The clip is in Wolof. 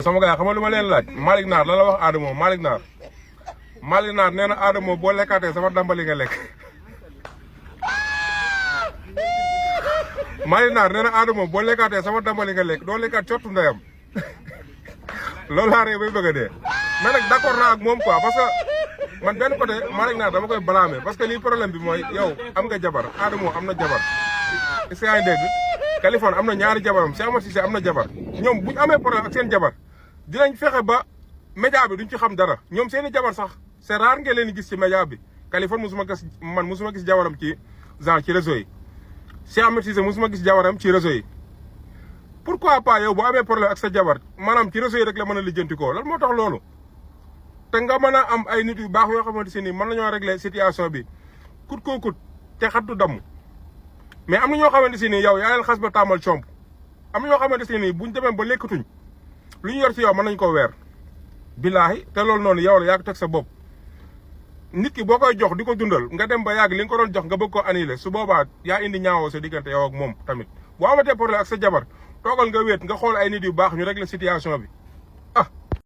sama gars xam nga lu ma leen laaj Malick Naar la wax Adamo Malick Naar nee na Adamo boo lekkaatee sama dambali nga lekk Malick Naar nee na Adamo boo lekkaatee sama dambali nga lekk doo lekkaat cottu ndeyam loolu laa ree bay bëgg a dee mais nag d'accord naa ak moom quoi parce que man benn côté Malick Naar dama koy blâmer parce que lii problème bi mooy yow am nga jabar Adamo am na jabar est-ce que yaa ngi dégg Kaliphone am na ñaari jabaram Cheikh Ahmed Cissé am na jabar ñoom bu ñu amee problème ak seen jabar dinañ fexe ba média bi duñ ci xam dara ñoom seeni jabar sax c'est rare ngeen leen gis ci média bi Kaliphone musuma gis jabaram ci genre ci réseau yi Cheikh Ahmed Cissé musuma gis jabaram ci réseau yi pourquoi pas yow boo amee problème ak sa jabar maanaam ci réseau yi rek la mën a lijjanti ko lan moo tax loolu te nga mën a am ay nit yu baax yoo xamante si ni mën nañoo régler situation bi kut koo kut te xattu damm mais am na ñoo xamante si ni yow yaa leen xas ba taamal comp am na ñoo xamante si ni buñ demee ba lekkatuñ lu ñu yor ci yow mën nañ ko weer billaahi te loolu noonu yow la yaa ko teg sa bopp nit ki boo koy jox di ko dundal nga dem ba yàgg li nga ko doon jox nga bëgg ko annulé su boobaa yaa indi ñaawoo sa diggante yow ak moom tamit boo amatee problème ak sa jabar toogal nga wéet nga xool ay nit yu baax ñu régler situation bi